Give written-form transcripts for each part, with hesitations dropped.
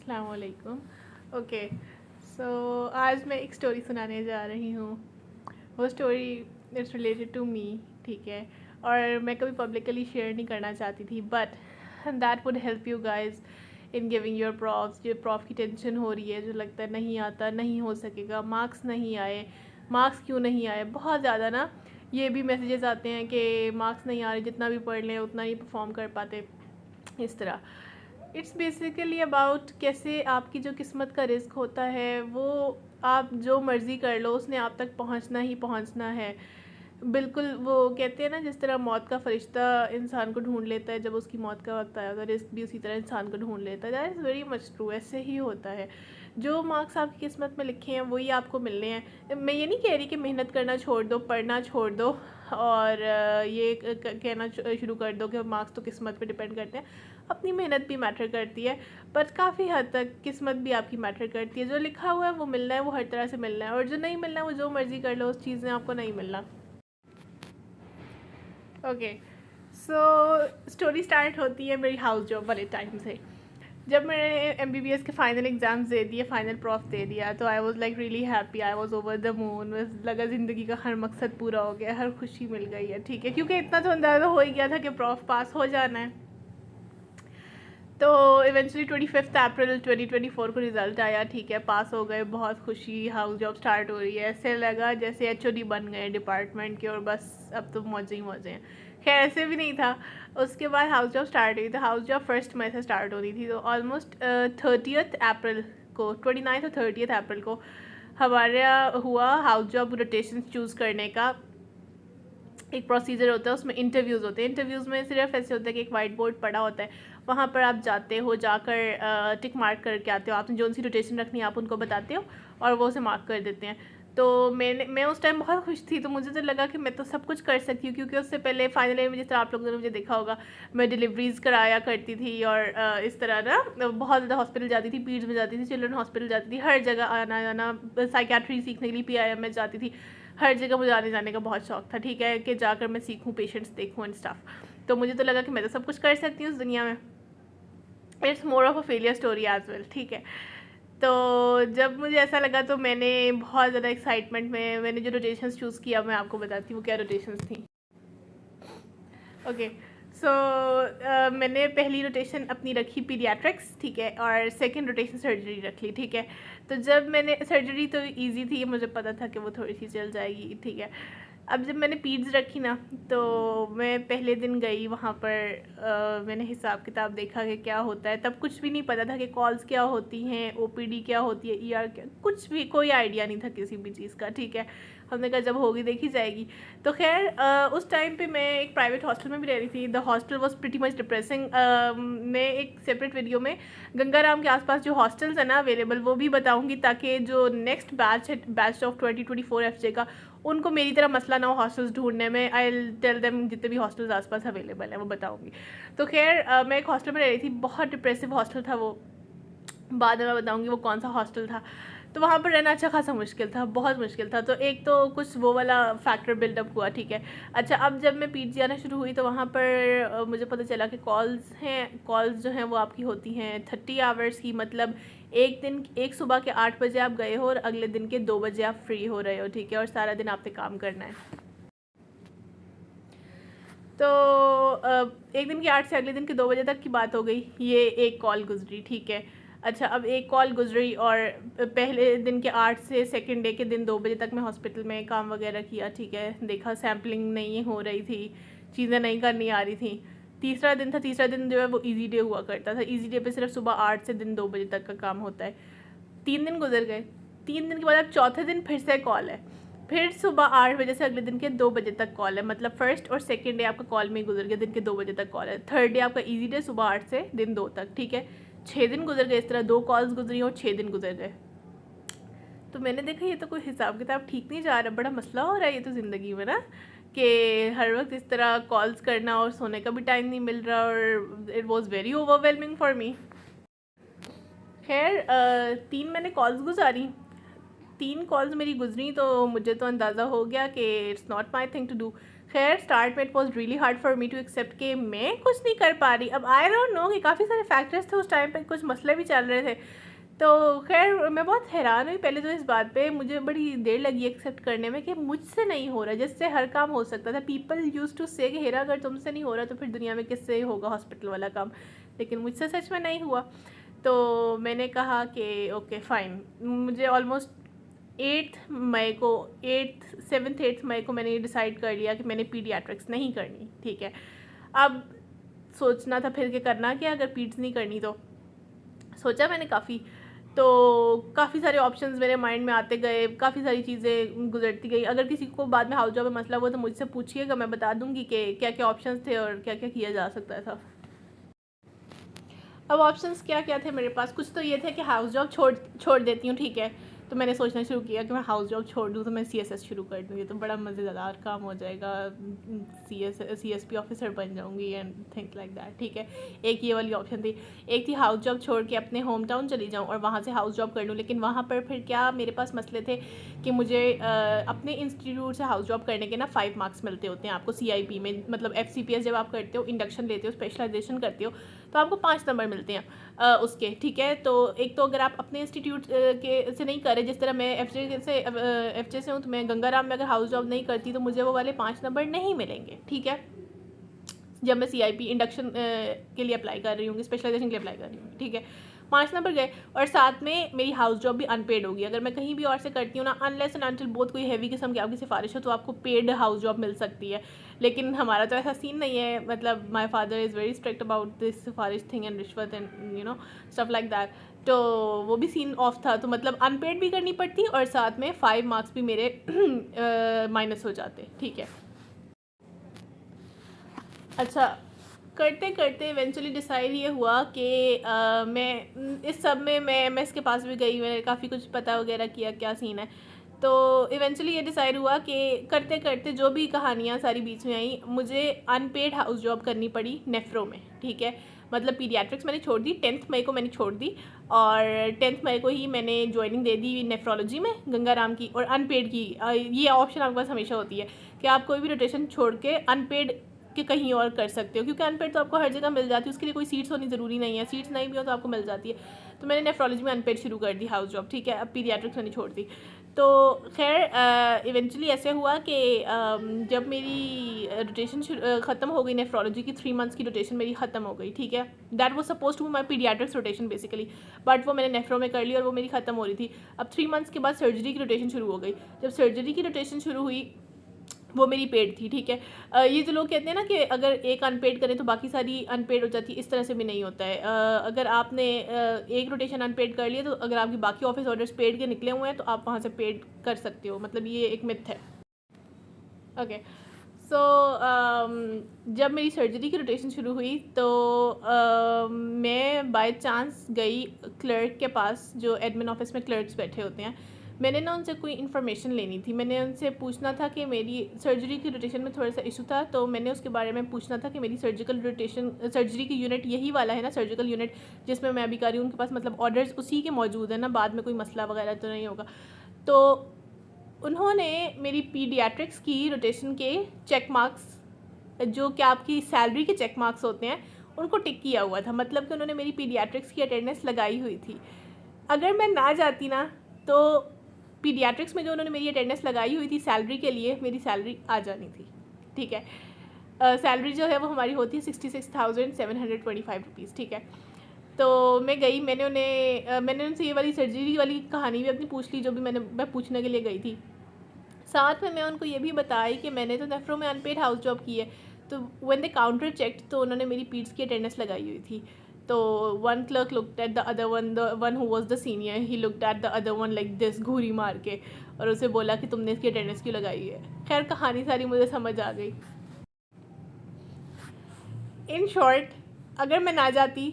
अस्सलाम वालेकुम। ओके, सो आज मैं एक स्टोरी सुनाने जा रही हूँ। वो story it's related to me, ठीक है। और मैं कभी पब्लिकली शेयर नहीं करना चाहती थी, but that would help you guys in giving your profs. जो प्रॉफ की टेंशन हो रही है, जो लगता है नहीं आता, नहीं हो सकेगा, मार्क्स नहीं आए, मार्क्स क्यों नहीं आए, बहुत ज़्यादा ना ये भी मैसेजेस आते हैं कि मार्क्स नहीं आ रहे, जितना भी पढ़ लें उतना नहीं परफॉर्म कर पाते, इस तरह। इट्स बेसिकली अबाउट कैसे आपकी जो किस्मत का रिस्क होता है वो आप जो मर्ज़ी कर लो, उसने आप तक पहुंचना ही पहुंचना है। बिल्कुल वो कहते हैं ना, जिस तरह मौत का फरिश्ता इंसान को ढूंढ लेता है जब उसकी मौत का वक्त आया, तो रिस्क भी उसी तरह इंसान को ढूंढ लेता है। That is very much true, ऐसे ही होता है। जो मार्क्स आपकी किस्मत में लिखे हैं वही आपको मिलने हैं। मैं ये नहीं कह रही कि मेहनत करना छोड़ दो, पढ़ना छोड़ दो और ये कहना शुरू कर दो कि मार्क्स तो किस्मत पे डिपेंड करते हैं। अपनी मेहनत भी मैटर करती है, पर काफ़ी हद तक किस्मत भी आपकी मैटर करती है। जो लिखा हुआ है वो मिलना है, वो हर तरह से मिलना है, और जो नहीं मिलना है वो जो मर्ज़ी कर लो उस चीज़ में आपको नहीं मिलना। ओके, सो स्टोरी स्टार्ट होती है मेरी हाउस जॉब वाले टाइम से। जब मैंने MBBS के फ़ाइनल एग्ज़ाम्स दे दिए, फ़ाइनल प्रॉफ दे दिया, तो I was like really happy, I was over the moon. बस लगा ज़िंदगी का हर मकसद पूरा हो गया, हर खुशी मिल गई है, ठीक है, क्योंकि इतना तो अंदाज़ा हो ही गया था कि प्रॉफ पास हो जाना है। तो इवेंचुअली 25 अप्रैल 2024 को रिज़ल्ट आया, ठीक है, पास हो गए, बहुत खुशी, हाउस जॉब स्टार्ट हो रही है। ऐसे लगा जैसे HOD बन गए डिपार्टमेंट के और बस अब तो मौजे ही मौजे हैं। खैर ऐसे भी नहीं था। उसके बाद हाउस जॉब स्टार्ट हुई, तो हाउस जॉब 1 मई से स्टार्ट हो रही थी, तो ऑलमोस्ट 30th अप्रैल को, 29 और 30th अप्रैल को हमारा हुआ हाउस जॉब रोटेशन चूज़ करने का। एक प्रोसीजर होता है, उसमें इंटरव्यूज़ होते हैं। इंटरव्यूज़ में सिर्फ ऐसे होता है कि एक वाइट बोर्ड पड़ा होता है, वहाँ पर आप जाते हो, जाकर टिक मार्क करके आते हो। आपने जो सी रोटेशन रखनी है आप उनको बताते हो और वो उसे मार्क कर देते हैं। तो मैं उस टाइम बहुत खुश थी, तो मुझे तो लगा कि मैं तो सब कुछ कर सकती हूँ, क्योंकि उससे पहले फाइनल ईयर में जिस तरह आप लोगों ने मुझे देखा होगा, मैं डिलीवरीज़ कराया करती थी और इस तरह ना बहुत ज़्यादा हॉस्पिटल जाती थी, पीड्स में जाती थी, चिल्ड्रन हॉस्पिटल जाती थी, हर जगह आना जाना, साइकेट्री सीखने के लिए PIMS जाती थी। हर जगह मुझे आने जाने का बहुत शौक था, ठीक है, कि जाकर मैं सीखूं, पेशेंट्स देखूं एंड स्टफ। तो मुझे तो लगा कि मैं तो सब कुछ कर सकती हूँ उस दुनिया में। It's more of a failure story as well, ठीक है। तो जब मुझे ऐसा लगा तो मैंने बहुत ज़्यादा एक्साइटमेंट में मैंने जो रोटेशंस चूज़ किया, मैं आपको बताती हूँ क्या रोटेशंस थी। ओके, सो मैंने पहली रोटेशन अपनी रखी पीडियाट्रिक्स, ठीक है, और सेकंड रोटेशन सर्जरी रख ली, ठीक है। तो जब मैंने सर्जरी तो इजी थी, मुझे पता था कि वो थोड़ी सी चल जाएगी, ठीक है। अब जब मैंने पीड्स रखी ना, तो मैं पहले दिन गई वहाँ पर, मैंने हिसाब किताब देखा कि क्या होता है। तब कुछ भी नहीं पता था कि कॉल्स क्या होती हैं, OPD क्या होती है, ER क्या, कुछ भी कोई आइडिया नहीं था किसी भी चीज़ का, ठीक है। हमने कहा जब होगी देखी जाएगी। तो खैर उस टाइम पे मैं एक प्राइवेट हॉस्टल में भी रह रही थी। The hostel was pretty much depressing. मैं एक सेपरेट वीडियो में गंगाराम के आसपास जो हॉस्टल्स हैं ना अवेलेबल, वो भी बताऊंगी, ताकि जो नेक्स्ट बैच है, बैच ऑफ 2024 FJ का, उनको मेरी तरह मसला ना हो हॉस्टल्स ढूंढने में। आई टेल देम जितने भी हॉस्टल्स आसपास अवेलेबल हैं वो बताऊंगी। तो खैर मैं एक हॉस्टल में रह रही थी, बहुत डिप्रेसिव हॉस्टल था वो, बाद में मैं बताऊंगी वो कौन सा हॉस्टल था। तो वहाँ पर रहना अच्छा खासा मुश्किल था, बहुत मुश्किल था। तो एक तो कुछ वो वाला फैक्टर बिल्डअप हुआ, ठीक है। अच्छा, अब जब मैं PG आना शुरू हुई तो वहाँ पर मुझे पता चला कि कॉल्स हैं, कॉल्स जो हैं वो आपकी होती हैं 30 आवर्स की। मतलब एक सुबह के 8 बजे आप गए हो और अगले दिन के 2 बजे आप फ्री हो रहे हो, ठीक है, और सारा दिन आपने काम करना है। तो एक दिन की 8 से अगले दिन के 2 बजे तक की बात हो गई, ये एक कॉल गुजरी, ठीक है। अच्छा, अब एक कॉल गुजरी और पहले दिन के 8 से सेकंड डे के दिन 2 बजे तक मैं हॉस्पिटल में काम वगैरह किया, ठीक है। देखा सैम्पलिंग नहीं हो रही थी, चीज़ें नहीं करनी आ रही थी। तीसरा दिन था, तीसरा दिन जो है वो ईजी डे हुआ करता था। ईजी डे पे सिर्फ सुबह 8 से दिन 2 बजे तक का काम होता है। 3 दिन गुजर गए। 3 दिन के बाद अब चौथे दिन फिर से कॉल है, फिर सुबह 8 बजे से अगले दिन के 2 बजे तक कॉल है। मतलब फर्स्ट और सेकंड डे आपका कॉल में ही गुजर गया, दिन के 2 बजे तक कॉल है। थर्ड डे आपका इजी डे, सुबह 8 से दिन 2 तक, ठीक है। 6 दिन गुजर गए, इस तरह 2 कॉल्स गुजरी और 6 दिन गुजर गए। तो मैंने देखा ये तो कोई हिसाब किताब ठीक नहीं जा रहा, बड़ा मसला हो रहा है ये तो ज़िंदगी में ना, कि हर वक्त इस तरह कॉल्स करना और सोने का भी टाइम नहीं मिल रहा, और it was very overwhelming for me. खैर 3 मैंने कॉल्स गुजारी, 3 कॉल्स मेरी गुजरी, तो मुझे तो अंदाज़ा हो गया कि it's not my thing to do. खैर स्टार्ट में it was really hard for me to accept कि मैं कुछ नहीं कर पा रही। अब आई डोंट नो कि काफ़ी सारे फैक्टर्स थे उस टाइम पे, कुछ मसले भी चल रहे थे। तो खैर मैं बहुत हैरान हुई पहले तो इस बात पे, मुझे बड़ी देर लगी एक्सेप्ट करने में कि मुझसे नहीं हो रहा, जिससे हर काम हो सकता था। पीपल यूज़ टू से कि हेरा अगर तुमसे नहीं हो रहा तो फिर दुनिया में किससे होगा हॉस्पिटल वाला काम, लेकिन मुझसे सच में नहीं हुआ। तो मैंने कहा कि ओके फ़ाइन। मुझे ऑलमोस्ट 7th 8 मई को मैंने डिसाइड कर लिया कि मैंने पीडियाट्रिक्स नहीं करनी, ठीक है। अब सोचना था फिर कि करना क्या अगर पीड्स नहीं करनी, तो सोचा मैंने काफ़ी। तो काफ़ी सारे ऑप्शंस मेरे माइंड में आते गए, काफ़ी सारी चीज़ें गुजरती गई। अगर किसी को बाद में हाउस जॉब में मसला हुआ तो मुझसे पूछिएगा, मैं बता दूंगी कि क्या क्या ऑप्शंस थे और क्या क्या किया जा सकता था। अब ऑप्शंस क्या क्या थे मेरे पास, कुछ तो ये थे कि हाउस जॉब छोड़ देती हूँ, ठीक है। तो मैंने सोचना शुरू किया कि मैं हाउस जॉब छोड़ दूँ तो मैं CSS शुरू कर दूँ, ये तो बड़ा मज़ेदार काम हो जाएगा, CSP ऑफिसर बन जाऊँगी एंड थिंग्स लाइक दैट, ठीक है। एक ये वाली ऑप्शन थी। एक थी हाउस जॉब छोड़ के अपने होम टाउन चली जाऊँ और वहाँ से हाउस जॉब कर लूँ, लेकिन वहाँ पर फिर क्या मेरे पास मसले थे कि मुझे अपने इंस्टीट्यूट से हाउस जॉब करने के ना 5 मार्क्स मिलते होते हैं आपको CIP में, मतलब FCPS जब आप करते हो, इंडक्शन लेते हो, स्पेशलाइजेशन करते हो, तो आपको 5 नंबर मिलते हैं उसके, ठीक है। तो एक तो अगर आप अपने इंस्टीट्यूट के से नहीं करें, जिस तरह मैं FJ से हूँ, तो मैं गंगाराम में अगर हाउस जॉब नहीं करती तो मुझे वो वाले 5 नंबर नहीं मिलेंगे, ठीक है, जब मैं CIP इंडक्शन के लिए अप्लाई कर रही हूँ, स्पेशलाइजेशन के लिए अप्लाई कर रही हूँ, ठीक है। 5 नंबर गए और साथ में मेरी हाउस जॉब भी अनपेड होगी। अगर मैं कहीं भी और से करती हूँ ना, अनलेस एंड अनटिल बहुत कोई हैवी किस्म की आपकी सिफारिश हो तो आपको पेड हाउस जॉब मिल सकती है, लेकिन हमारा तो ऐसा सीन नहीं है। मतलब my father is very strict about this सिफारिश थिंग एंड रिश्वत एंड स्टफ लाइक दैट। तो वो भी सीन ऑफ था, तो मतलब अनपेड भी करनी पड़ती और साथ में 5 मार्क्स भी मेरे माइनस हो जाते, ठीक है। अच्छा, करते करते इवेंचुअली डिसाइड ये हुआ कि मैं इस सब में मैं MS के पास भी गई, मैंने काफ़ी कुछ पता वगैरह किया क्या सीन है। तो इवेंचुअली ये डिसाइड हुआ कि करते करते जो भी कहानियाँ सारी बीच में आई, मुझे अनपेड हाउस जॉब करनी पड़ी नेफ्रो में, ठीक है। मतलब पीडियाट्रिक्स मैंने छोड़ दी, 10th मई को मैंने छोड़ दी और 10th मई को ही मैंने ज्वाइनिंग दे दी नेफ्रोलॉजी में गंगाराम की, और अनपेड की। ये ऑप्शन आपके पास हमेशा होती है कि आप कोई भी रोटेशन छोड़ के अनपेड कि कहीं और कर सकते हो, क्योंकि अनपेड तो आपको हर जगह मिल जाती है, उसके लिए कोई सीट्स होनी ज़रूरी नहीं है, सीट्स नहीं भी हो तो आपको मिल जाती है। तो मैंने नेफ्रोलॉजी में अनपेड शुरू कर दी हाउस जॉब, ठीक है। अब पीडियाट्रिक्स मैंने छोड़ दी। तो खैर इवेंचुअली ऐसे हुआ कि जब मेरी रोटेशन ख़त्म हो गई, नेफ्रोलॉजी की 3 मंथ्स की रोटेशन मेरी ख़त्म हो गई, ठीक है। That was suppose to my paediatrics rotation basically, but वो मैंने नेफ्रो में कर ली और वो मेरी ख़त्म हो रही थी। अब 3 मंथ्स के बाद सर्जरी की रोटेशन शुरू हो गई। जब सर्जरी की रोटेशन शुरू हुई वो मेरी पेड थी, ठीक है। ये जो लोग कहते हैं ना कि अगर एक अनपेड करें तो बाकी सारी अनपेड हो जाती है, इस तरह से भी नहीं होता है। अगर आपने एक रोटेशन अनपेड कर लिया तो अगर आपकी बाकी ऑफिस ऑर्डर्स पेड के निकले हुए हैं तो आप वहाँ से पेड कर सकते हो, मतलब ये एक मिथ है। ओके, सो जब मेरी सर्जरी की रोटेशन शुरू हुई तो मैं बाय चांस गई क्लर्क के पास, जो एडमिन ऑफिस में क्लर्क्स बैठे होते हैं। मैंने ना उनसे कोई इन्फॉर्मेशन लेनी थी, मैंने उनसे पूछना था कि मेरी सर्जरी की रोटेशन में थोड़ा सा इशू था, तो मैंने उसके बारे में पूछना था कि मेरी सर्जरी की यूनिट यही वाला है ना, सर्जिकल यूनिट जिसमें मैं अभी कर रही हूँ, उनके पास मतलब ऑर्डर्स उसी के मौजूद है ना, बाद में कोई मसला वगैरह तो नहीं होगा। तो उन्होंने मेरी पीडियाट्रिक्स की रोटेशन के चेक मार्क्स, जो कि आपकी सैलरी के चेक मार्क्स होते हैं, उनको टिक किया हुआ था, मतलब कि उन्होंने मेरी पीडियाट्रिक्स की अटेंडेंस लगाई हुई थी। अगर मैं ना जाती ना तो पीडियाट्रिक्स में जो उन्होंने मेरी अटेंडेंस लगाई हुई थी सैलरी के लिए, मेरी सैलरी आ जानी थी, ठीक है। सैलरी जो है वो हमारी होती है 66,725 रुपीज़, ठीक है। तो मैं गई, मैंने उनसे ये वाली सर्जरी वाली कहानी भी अपनी पूछ ली, जो भी मैं पूछने के लिए गई थी। साथ में मैं उनको ये भी बताई कि मैंने तो नेफ्रो में अनपेड हाउस जॉब की है। तो व्हेन दे काउंटर चेक्ड तो उन्होंने मेरी पीड्स की अटेंडेंस लगाई हुई थी। तो one clerk looked at the other one, the one who was the senior, he looked at the other one like this, घूरी मार के, और उसे बोला कि तुमने इसकी अटेंडेंस क्यों लगाई है। खैर कहानी सारी मुझे समझ आ गई। इन शॉर्ट, अगर मैं ना जाती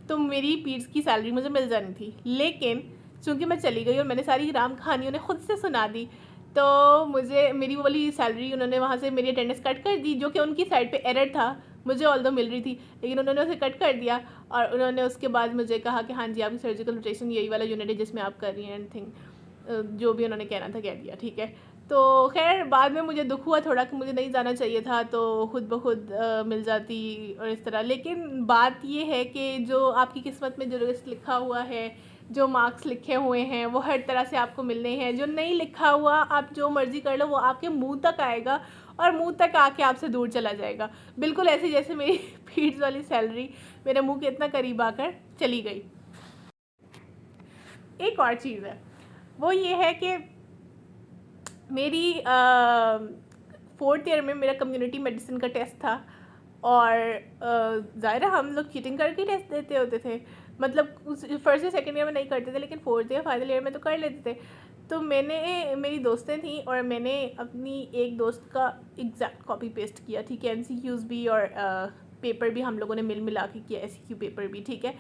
तो मेरी पीड्स की सैलरी मुझे मिल जानी थी, लेकिन चूँकि मैं चली गई और मैंने सारी राम कहानी उन्हें खुद से सुना दी, तो मुझे मेरी वो वाली सैलरी उन्होंने वहाँ से मेरी अटेंडेंस कट कर दी, जो कि उनकी साइड पे एरर था। मुझे ऑल्दो मिल रही थी, लेकिन उन्होंने उसे कट कर दिया और उन्होंने उसके बाद मुझे कहा कि हाँ जी, आपकी सर्जिकल रोटेशन यही वाला यूनिट है जिसमें आप कर रही हैं, एंड थिंग जो भी उन्होंने कहना था कह दिया, ठीक है। तो खैर बाद में मुझे दुख हुआ थोड़ा कि मुझे नहीं जाना चाहिए था, तो खुद ब खुद मिल जाती और इस तरह। लेकिन बात ये है कि जो आपकी किस्मत में जो लिस्ट लिखा हुआ है, जो मार्क्स लिखे हुए हैं, वो हर तरह से आपको मिलने हैं। जो नहीं लिखा हुआ, आप जो मर्ज़ी कर लो, वो आपके मुंह तक आएगा और मुंह तक आके आपसे दूर चला जाएगा। बिल्कुल ऐसे जैसे मेरी फीड्स वाली सैलरी मेरे मुंह के इतना करीब आकर चली गई। एक और चीज़ है, वो ये है कि मेरी 4th ईयर में मेरा कम्युनिटी मेडिसिन का टेस्ट था, और ज़ाहिर है हम लोग चीटिंग करके टेस्ट देते होते थे। मतलब उस फर्स्ट या सेकेंड ईयर में नहीं करते थे, लेकिन 4th या फाइनल ईयर में तो कर लेते थे। तो मैंने, मेरी दोस्तें थीं और मैंने अपनी एक दोस्त का एग्जैक्ट कॉपी पेस्ट किया, ठीक है। MCQs भी और पेपर भी हम लोगों ने मिला के किया, SEQ पेपर भी, ठीक है।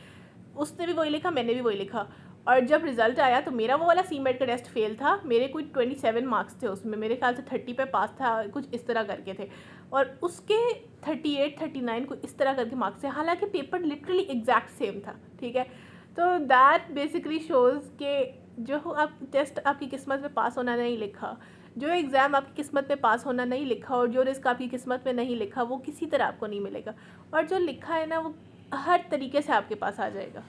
उसने भी वही लिखा, मैंने भी वही लिखा। और जब रिज़ल्ट आया तो मेरा वो वाला CMET का टेस्ट फेल था। मेरे कोई 27 मार्क्स थे उसमें, मेरे ख्याल से 30 पे पास था, कुछ इस तरह करके थे। और उसके 38 39 को इस तरह करके मार्क्स थे, हालांकि पेपर लिटरली एग्जैक्ट सेम था, ठीक है। तो दैट बेसिकली शोज़ कि जो आप टेस्ट आपकी किस्मत में पास होना नहीं लिखा, जो एग्ज़ाम आपकी किस्मत में पास होना नहीं लिखा, और जो रिस्क आपकी किस्मत में नहीं लिखा, वो किसी तरह आपको नहीं मिलेगा। और जो लिखा है ना, वो हर तरीके से आपके पास आ जाएगा।